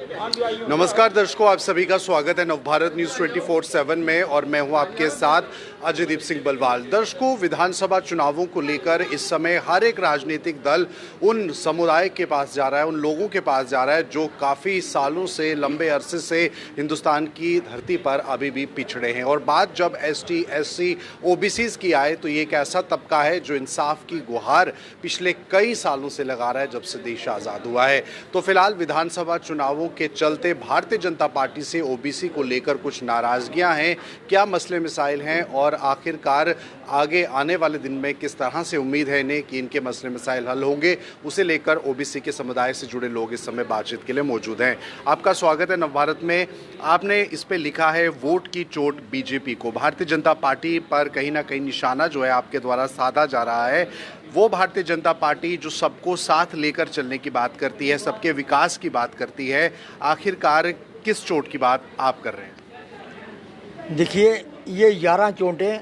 नमस्कार दर्शकों, आप सभी का स्वागत है नवभारत न्यूज़ 24/7 में और मैं हूं आपके साथ अजयदीप सिंह बलवाल। दर्शकों, विधानसभा चुनावों को लेकर इस समय हर एक राजनीतिक दल उन समुदाय के पास जा रहा है, उन लोगों के पास जा रहा है जो काफ़ी सालों से, लंबे अरसे से हिंदुस्तान की धरती पर अभी भी पिछड़े हैं। और बात जब ST, SC, OBCs की आए तो ये एक ऐसा तबका है जो इंसाफ की गुहार पिछले कई सालों से लगा रहा है जब से देश आज़ाद हुआ है। तो फिलहाल विधानसभा चुनावों के चलते भारतीय जनता पार्टी से OBC को लेकर कुछ नाराजगियां हैं। क्या मसले मसाइल हैं और आखिरकार आगे आने वाले दिन में किस तरह से उम्मीद है इन्हें कि इनके मसले मसाइल हल होंगे, उसे लेकर OBC के समुदाय से जुड़े लोग इस समय बातचीत के लिए मौजूद हैं। आपका स्वागत है नवभारत में। आपने इस पे लिखा है वोट की चोट BJP को। भारतीय जनता पार्टी पर कहीं ना कहीं निशाना जो है आपके द्वारा साधा जा रहा है, वो भारतीय जनता पार्टी जो सबको साथ लेकर चलने की बात करती है, सबके विकास की बात करती है, आखिरकार किस चोट की बात आप कर रहे हैं? देखिए, ये 11 चोटें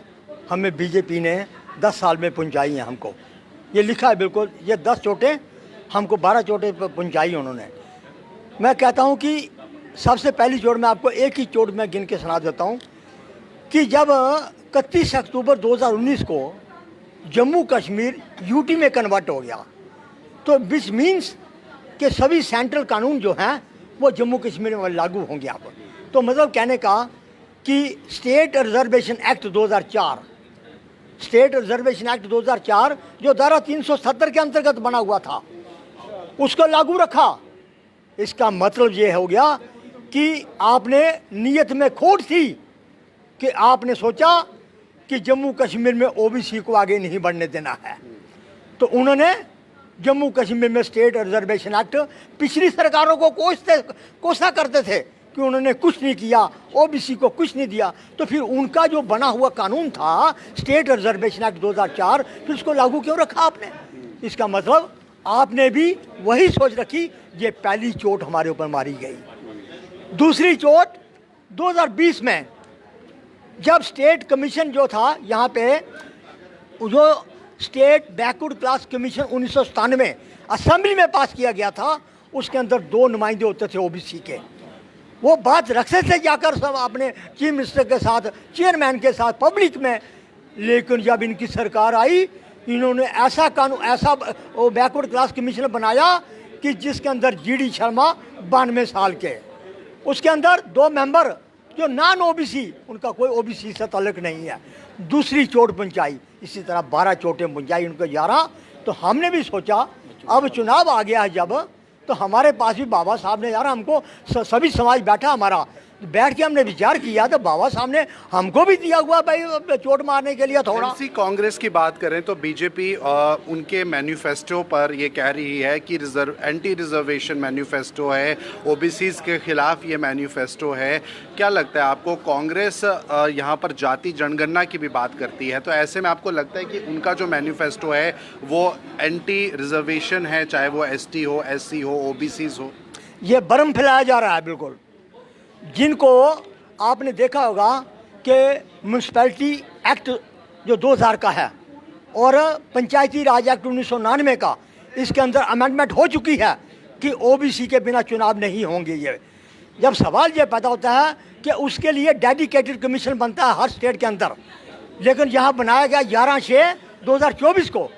हमें BJP ने 10 साल में पहुंचाई हैं हमको। ये लिखा है बिल्कुल, ये 10 चोटें हमको 12 चोटें पहुंचाई उन्होंने। मैं कहता हूं कि सबसे पहली चोट मैं आपको एक ही चोट में गिन के सुना देता हूं कि जब 31 अक्टूबर 2019 को जम्मू कश्मीर UT में कन्वर्ट हो गया, तो विच मीन्स कि सभी सेंट्रल कानून जो हैं वो जम्मू कश्मीर में लागू होंगे। अब तो मतलब कहने का कि state reservation act 2004, state reservation act 2004 जो धारा 370 के अंतर्गत बना हुआ था, उसको लागू रखा। इसका मतलब ये हो गया कि आपने नीयत में खोट थी कि आपने सोचा कि जम्मू कश्मीर में OBC को आगे नहीं बढ़ने देना है, तो उन्होंने जम्मू कश्मीर में स्टेट रिजर्वेशन एक्ट पिछली सरकारों को कोसा करते थे कि उन्होंने कुछ नहीं किया, OBC को कुछ नहीं दिया। तो फिर उनका जो बना हुआ कानून था स्टेट रिजर्वेशन एक्ट 2004, फिर उसको लागू क्यों रखा आपने? इसका मतलब आपने भी वही सोच रखी। ये पहली चोट हमारे ऊपर मारी गई। दूसरी चोट 2020 में जब स्टेट कमीशन जो था यहाँ पे, जो state backward class commission 1997 assembly में पास किया गया था, उसके अंदर 2 नुमाइंदे होते थे OBC के। वो बात रखते थे जाकर सब अपने चीफ मिनिस्टर के साथ, चेयरमैन के साथ, पब्लिक में। लेकिन जब इनकी सरकार आई, इन्होंने ऐसा कानून, ऐसा बैकवर्ड क्लास कमीशन बनाया कि जिसके अंदर GD शर्मा 92 साल के, उसके अंदर 2 मेंबर जो नॉन OBC, उनका कोई OBC से ताल्लुक नहीं है। दूसरी चोट पहुंचाई। इसी तरह 12 चोटें पहुंचाई उनको 11। तो हमने भी सोचा अब चुनाव आ गया है जब, तो हमारे पास भी बाबा साहब ने, यार हमको सभी समाज बैठा हमारा, बैठ के हमने विचार किया तो बाबा साहब ने हमको भी दिया हुआ भाई चोट मारने के लिए थोड़ा। कांग्रेस की बात करें तो BJP उनके मैन्युफेस्टो पर ये कह रही है कि एंटी रिजर्वेशन मैन्युफेस्टो है, OBCs के खिलाफ ये मैन्युफेस्टो है। क्या लगता है आपको, कांग्रेस यहाँ पर जाति जनगणना की भी बात करती है, तो ऐसे में आपको लगता है कि उनका जो मैन्युफेस्टो है वो एंटी रिजर्वेशन है, चाहे वो ST हो, SC हो, OBCs हो? ये भ्रम फैलाया जा रहा है बिल्कुल। जिनको आपने देखा होगा कि म्यूनसिपैलिटी एक्ट जो 2000 का है और पंचायती राज एक्ट 1999 का, इसके अंदर अमेंडमेंट हो चुकी है कि OBC के बिना चुनाव नहीं होंगे। ये जब सवाल ये पैदा होता है कि उसके लिए डेडिकेटेड कमीशन बनता है हर स्टेट के अंदर, लेकिन यहाँ बनाया गया 11/6/2024 को,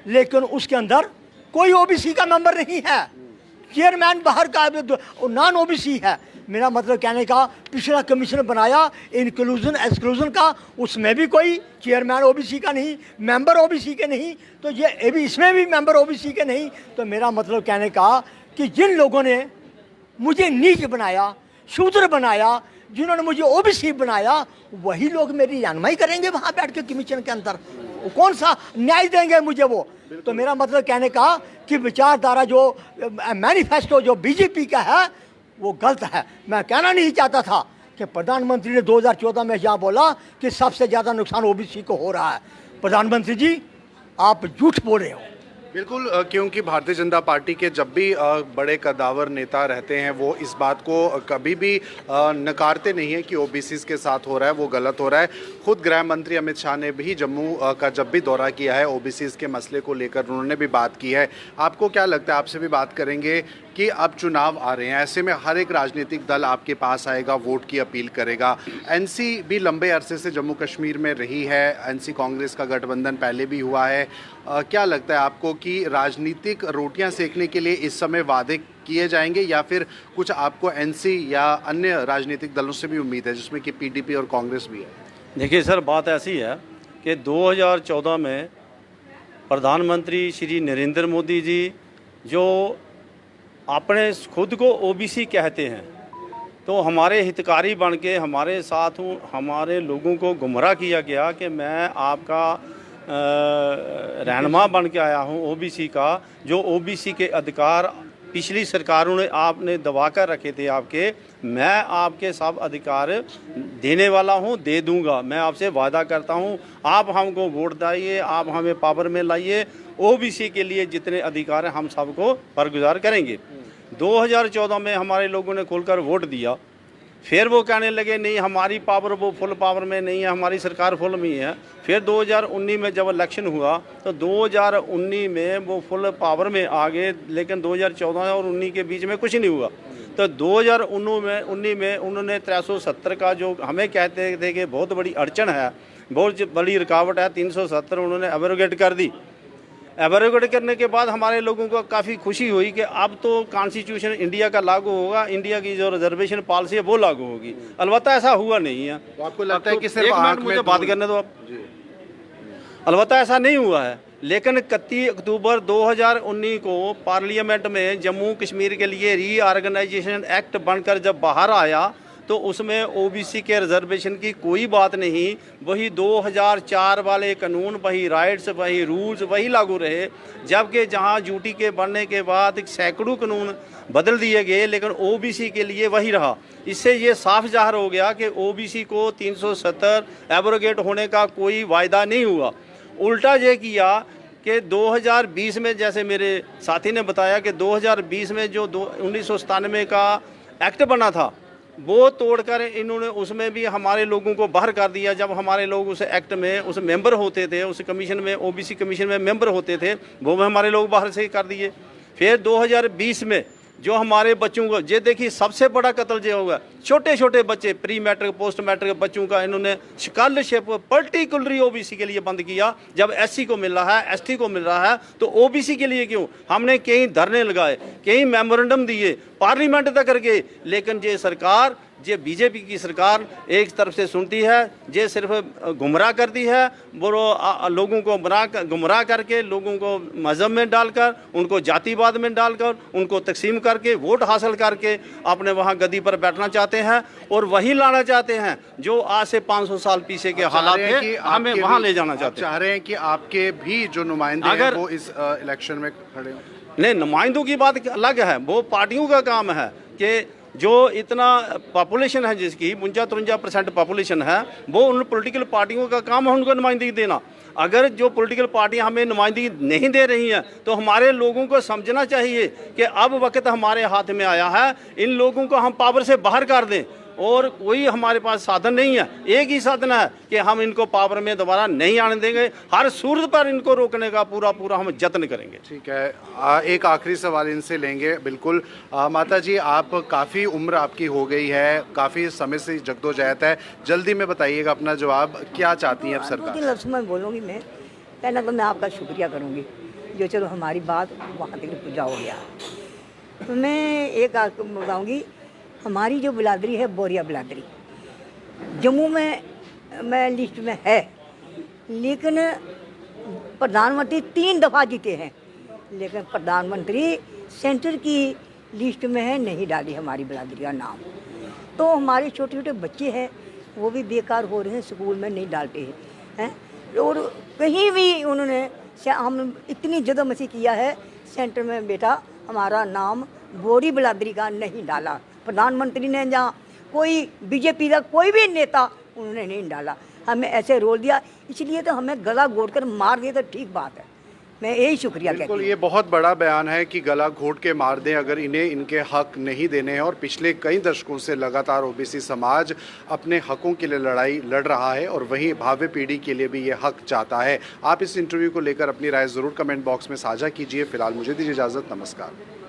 लेकिन उसके अंदर कोई OBC का मेंबर नहीं है। चेयरमैन बाहर का नॉन OBC है। मेरा मतलब कहने का, पिछला कमीशन बनाया इंक्लूजन एक्सक्लूजन का, उसमें भी कोई चेयरमैन OBC का नहीं, मेंबर OBC के नहीं, तो ये भी इसमें भी मेंबर OBC के नहीं। तो मेरा मतलब कहने का कि जिन लोगों ने मुझे नीच बनाया, शूद्र बनाया, जिन्होंने मुझे OBC बनाया, वही लोग मेरी रहनुमाई करेंगे वहाँ बैठ के कमीशन के अंदर। कौन सा न्याय देंगे मुझे वो? तो मेरा मतलब कहने का कि विचारधारा जो मैनिफेस्टो जो BJP का है वो गलत है। मैं कहना नहीं चाहता था कि प्रधानमंत्री ने 2014 में यहाँ बोला कि सबसे ज़्यादा नुकसान OBC को हो रहा है। प्रधानमंत्री जी, आप झूठ बोल रहे हो। बिल्कुल क्योंकि भारतीय जनता पार्टी के जब भी बड़े कद्दावर नेता रहते हैं वो इस बात को कभी भी नकारते नहीं है कि ओबीसीज के साथ हो रहा है वो गलत हो रहा है। खुद गृह मंत्री अमित शाह ने भी जम्मू का जब भी दौरा किया है ओबीसीज के मसले को लेकर उन्होंने भी बात की है। आपको क्या लगता है, आपसे भी बात करेंगे कि अब चुनाव आ रहे हैं, ऐसे में हर एक राजनीतिक दल आपके पास आएगा, वोट की अपील करेगा। एनसी भी लंबे अरसे से जम्मू कश्मीर में रही है, एनसी कांग्रेस का गठबंधन पहले भी हुआ है। क्या लगता है आपको कि राजनीतिक रोटियां सेकने के लिए इस समय वादे किए जाएंगे या फिर कुछ आपको एनसी या अन्य राजनीतिक दलों से भी उम्मीद है जिसमें कि पीडीपी और कांग्रेस भी है? देखिए सर, बात ऐसी है कि 2014 में प्रधानमंत्री श्री नरेंद्र मोदी जी जो अपने खुद को ओबीसी कहते हैं, तो हमारे हितकारी बन के हमारे साथ हमारे लोगों को गुमराह किया गया कि मैं आपका रहनुमा बन के आया हूं ओबीसी का। जो ओबीसी के अधिकार पिछली सरकारों ने आपने दबा कर रखे थे आपके, मैं आपके सब अधिकार देने वाला हूं, दे दूंगा। मैं आपसे वादा करता हूं, आप हमको वोट दिए, आप हमें पावर में लाइए, ओबीसी के लिए जितने अधिकार हैं हम सबको बरगुजार करेंगे। 2014 में हमारे लोगों ने खुलकर वोट दिया, फिर वो कहने लगे नहीं हमारी पावर वो फुल पावर में नहीं है, हमारी सरकार फुल में है। फिर 2019 में जब इलेक्शन हुआ तो 2019 में वो फुल पावर में आ गए, लेकिन 2014 और 19 के बीच में कुछ नहीं हुआ। तो 2019 में उन्होंने 370 का जो हमें कहते थे कि बहुत बड़ी अड़चन है, बहुत बड़ी रुकावट है, 370 उन्होंने एब्रोगेट कर दी। एब्रोगेट करने के बाद हमारे लोगों को काफ़ी खुशी हुई कि अब तो कॉन्स्टिट्यूशन इंडिया का लागू होगा, इंडिया की जो रिजर्वेशन पॉलिसी है वो लागू होगी। अलबत्ता ऐसा हुआ नहीं है। तो आपको लगता है कि सिर्फ एक मिनट मुझे बात करने दो आप। अलबत्ता ऐसा नहीं हुआ है, लेकिन 31 अक्टूबर 2019 को पार्लियामेंट में जम्मू कश्मीर के लिए रीऑर्गेनाइजेशन एक्ट बनकर जब बाहर आया तो उसमें ओबीसी के रिजर्वेशन की कोई बात नहीं। वही 2004 वाले कानून, वही राइट्स, वही रूल्स वही लागू रहे। जबकि जहां यूटी के बनने के बाद सैकड़ों कानून बदल दिए गए, लेकिन ओबीसी के लिए वही रहा। इससे ये साफ जाहिर हो गया कि ओबीसी को 370 एब्रोगेट होने का कोई वायदा नहीं हुआ। उल्टा ये किया कि 2020 में, जैसे मेरे साथी ने बताया कि 2020 में जो 1997 का एक्ट बना था वो तोड़कर इन्होंने उसमें भी हमारे लोगों को बाहर कर दिया। जब हमारे लोग उस एक्ट में उस मेंबर होते थे, उस कमीशन में, ओबीसी कमीशन में मेंबर होते थे, वो भी हमारे लोग बाहर से कर दिए। फिर 2020 में जो हमारे बच्चों को, ये देखिए सबसे बड़ा कत्ल जो होगा, छोटे छोटे बच्चे प्री मैट्रिक पोस्ट मैट्रिक बच्चों का इन्होंने स्कॉलरशिप पर्टिकुलरली ओबीसी के लिए बंद किया। जब एससी को मिल रहा है, एसटी को मिल रहा है, तो ओबीसी के लिए क्यों? हमने कई धरने लगाए, कई मेमोरेंडम दिए, पार्लियामेंट तक करके, लेकिन ये सरकार, ये बीजेपी की सरकार एक तरफ से सुनती है, ये सिर्फ गुमराह करती है। वो लोगों को गुमराह करके, लोगों को मजहब में डालकर, उनको जातिवाद में डालकर, उनको तकसीम करके, वोट हासिल करके अपने वहाँ गद्दी पर बैठना चाहते हैं और वही लाना चाहते हैं जो आज से 500 साल पीछे के हालात थे, हमें वहाँ ले जाना चाहते हैं। चाह रहे हैं कि आपके भी जो नुमाइंदे हैं वो इस इलेक्शन में खड़े हों? नहीं, नुमाइंदों की बात अलग है, वो पार्टियों का काम है कि जो इतना पॉपुलेशन है जिसकी 52-53% पॉपुलेशन है, वो उन पॉलिटिकल पार्टियों का काम है उनको नुमाइंदगी देना। अगर जो पॉलिटिकल पार्टियां हमें नुमाइंदगी नहीं दे रही हैं तो हमारे लोगों को समझना चाहिए कि अब वक्त हमारे हाथ में आया है, इन लोगों को हम पावर से बाहर कर दें। और कोई हमारे पास साधन नहीं है, एक ही साधन है कि हम इनको पावर में दोबारा नहीं आने देंगे। हर सूरत पर इनको रोकने का पूरा हम यत्न करेंगे। ठीक है, एक आखिरी सवाल इनसे लेंगे। बिल्कुल माता जी, आप काफ़ी उम्र आपकी हो गई है, काफ़ी समय से जद्दोजहद है, जल्दी में बताइएगा अपना जवाब, क्या चाहती हैं अब सरकार? 2-3 लफ्ज़ में बोलूँगी मैं। पहला तो मैं आपका शुक्रिया करूँगी जो चलो हमारी बात वहाँ तक पहुँचा हो गया। तो मैं एक आपको बताऊँगी, हमारी जो बिरादरी है बोरिया बिरादरी जम्मू में मैं लिस्ट में है, लेकिन प्रधानमंत्री 3 दफ़ा जीते हैं, लेकिन प्रधानमंत्री सेंटर की लिस्ट में है, नहीं डाली हमारी बिरादरी का नाम। तो हमारे छोटे छोटे बच्चे हैं वो भी बेकार हो रहे हैं, स्कूल में नहीं डालते हैं। और कहीं भी उन्होंने, हम इतनी जदोमसी किया है सेंटर में, बेटा हमारा नाम बोरी बिरादरी का नहीं डाला। प्रधानमंत्री ने जहाँ कोई बीजेपी का कोई भी नेता उन्होंने नहीं डाला, हमें ऐसे रोल दिया। इसलिए तो हमें गला घोट कर मार दिया तो ठीक बात है, मैं यही शुक्रिया कहती बिल्कुल, हूँ। ये बहुत बड़ा बयान है कि गला घोट के मार दें अगर इन्हें इनके हक नहीं देने हैं। और पिछले कई दशकों से लगातार ओबीसी समाज अपने हकों के लिए लड़ाई लड़ रहा है और वहीं भावी पीढ़ी के लिए भी ये हक चाहता है। आप इस इंटरव्यू को लेकर अपनी राय ज़रूर कमेंट बॉक्स में साझा कीजिए। फिलहाल मुझे दीजिए इजाज़त, नमस्कार।